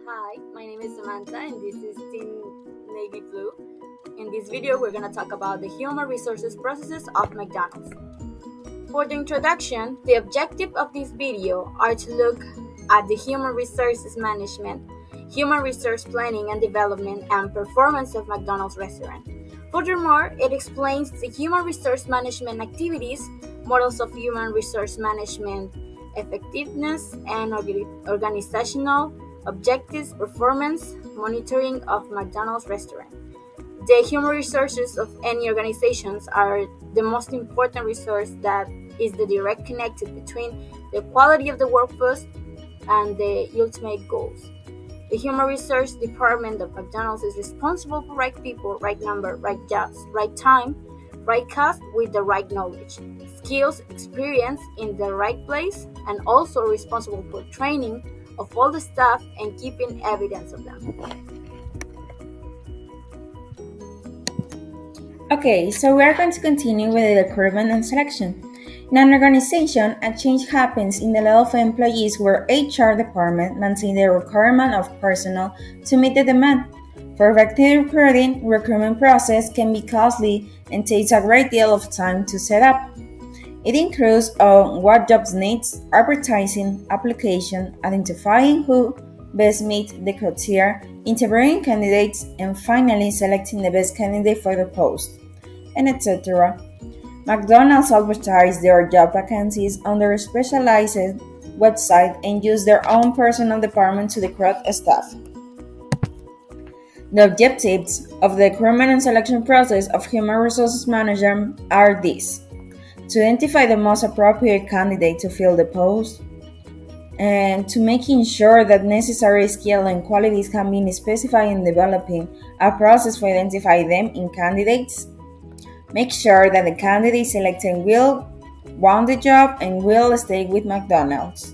Hi, my name is Samantha and this is Team Navy Blue. In this video, we're going to talk about the human resources processes of McDonald's. For the introduction, the objective of this video are to look at the human resources management, human resource planning and development, and performance of McDonald's restaurant. Furthermore, it explains the human resource management activities, models of human resource management effectiveness, and organizational objectives, performance, monitoring of McDonald's restaurant. The human resources of any organizations are the most important resource that is the direct connected between the quality of the workforce and the ultimate goals. The human resource department of McDonald's is responsible for right people, right number, right jobs, right time, right cost with the right knowledge, skills, experience in the right place, and also responsible for training of all the staff and keeping evidence of them. Okay, so we are going to continue with the recruitment and selection. In an organization, a change happens in the level of employees where HR department maintains the requirement of personnel to meet the demand. For effective recruitment process can be costly and takes a great deal of time to set up. It includes what jobs needs, advertising, application, identifying who best meet the criteria, interviewing candidates, and finally selecting the best candidate for the post, and etc. McDonald's advertise their job vacancies on their specialized website and use their own personal department to recruit staff. The objectives of the recruitment and selection process of human resources management are these: to identify the most appropriate candidate to fill the post, and to making sure that necessary skill and qualities can be specified in developing a process for identifying them in candidates. Make sure that the candidate selected will want the job and will stay with McDonald's.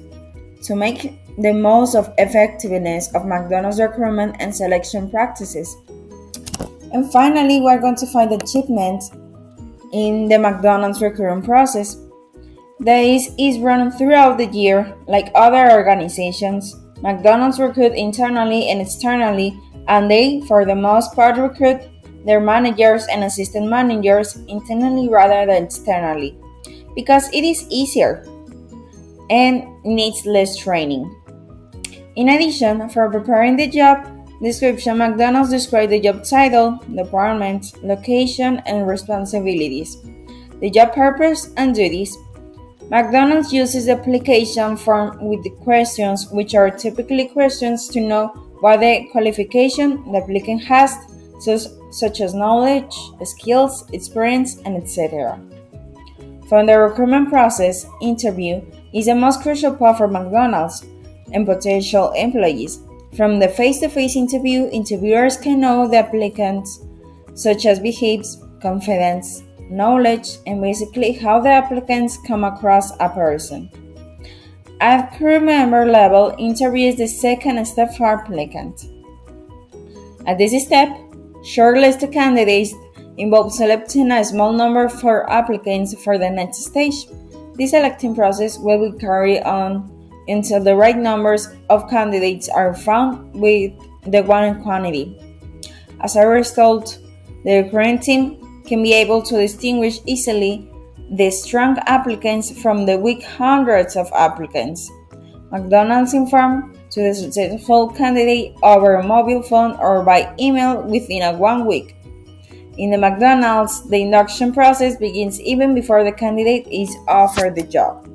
To make the most of effectiveness of McDonald's recruitment and selection practices. And finally, we're going to find achievements in the McDonald's recruitment process. This is run throughout the year. Like other organizations, McDonald's recruit internally and externally, and they, for the most part, recruit their managers and assistant managers internally rather than externally, because it is easier and needs less training. In addition, for preparing the job description, McDonald's describes the job title, department, location, and responsibilities, the job purpose and duties. McDonald's uses the application form with the questions, which are typically questions to know what the qualification the applicant has, such as knowledge, skills, experience, and etc. From the recruitment process, interview is the most crucial part for McDonald's and potential employees. From the face-to-face interview, interviewers can know the applicants, such as behaviors, confidence, knowledge, and basically how the applicants come across a person. At crew member level, interview is the second step for applicant. At this step, shortlisted candidates involve selecting a small number for applicants for the next stage. This selecting process will be carried on until the right numbers of candidates are found with the wanted quantity. As a result, the recruiting team can be able to distinguish easily the strong applicants from the weak hundreds of applicants. McDonald's informed to the successful candidate over a mobile phone or by email within 1 week. In the McDonald's, the induction process begins even before the candidate is offered the job.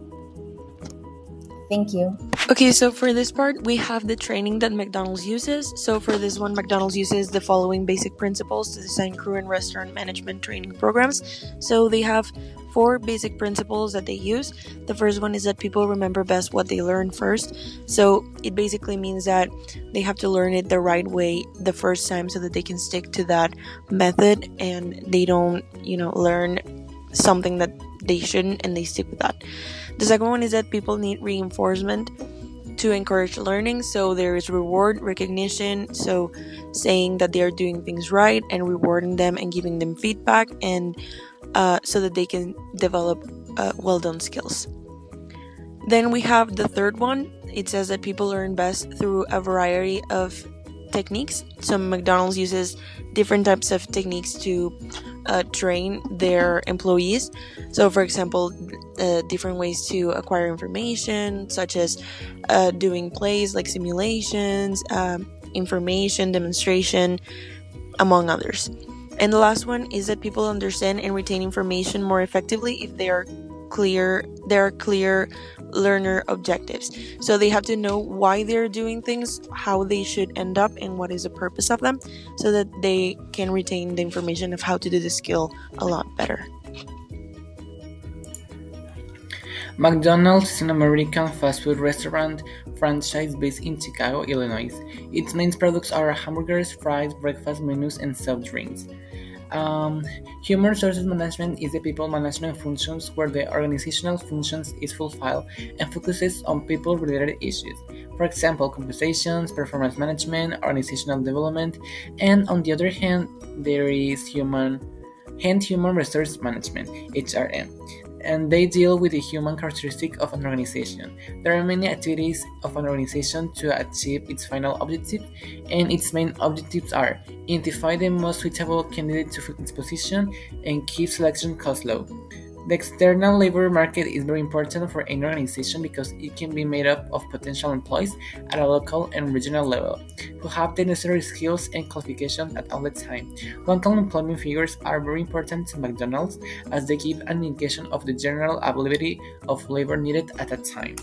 Thank you. Okay, so for this part, we have the training that McDonald's uses. So for this one, McDonald's uses the following basic principles to design crew and restaurant management training programs. So they have 4 basic principles that they use. The first one is that people remember best what they learn first. So it basically means that they have to learn it the right way the first time so that they can stick to that method and they don't, learn something that they shouldn't and they stick with that. The second one is that people need reinforcement to encourage learning. So there is reward recognition, so saying that they are doing things right and rewarding them and giving them feedback, and so that they can develop well done skills. Then we have the third one, it says that people learn best through a variety of techniques. So McDonald's uses different types of techniques to train their employees. So, for example, different ways to acquire information, such as doing plays like simulations, information demonstration, among others. And the last one is that people understand and retain information more effectively if there are clear learner objectives. So they have to know why they're doing things, how they should end up, and what is the purpose of them, so that they can retain the information of how to do the skill a lot better. McDonald's is an American fast food restaurant franchise based in Chicago, Illinois. Its main products are hamburgers, fries, breakfast menus, and soft drinks. Human resources management is the people management functions where the organizational functions is fulfilled and focuses on people-related issues. For example, compensations, performance management, organizational development, and on the other hand, there is human resource management (HRM), and they deal with the human characteristic of an organization. There are many activities of an organization to achieve its final objective, and its main objectives are identify the most suitable candidate to fill its position and keep selection costs low. The external labor market is very important for any organization because it can be made up of potential employees at a local and regional level who have the necessary skills and qualifications at all the time. Local employment figures are very important to McDonald's as they give an indication of the general availability of labor needed at that time.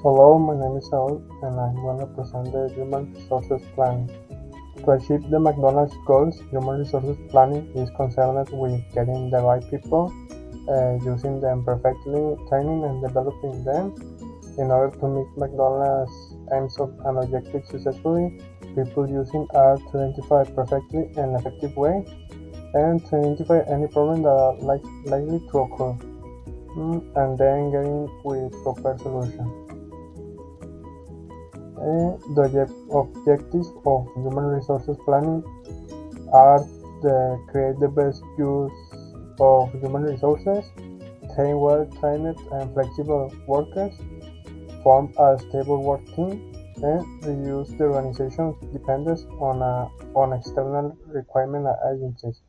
Hello, my name is Saul and I'm going to present the Human Resources Planning. To achieve the McDonald's goals, Human Resources Planning is concerned with getting the right people, using them perfectly, training and developing them. In order to meet McDonald's aims and objectives successfully, people using are to identify perfectly and effective way, and to identify any problem that are likely to occur, and then getting with proper solution. The objectives of human resources planning are to create the best use of human resources, train well-trained and flexible workers, form a stable work team, and reduce the organization's dependence on external requirement agencies.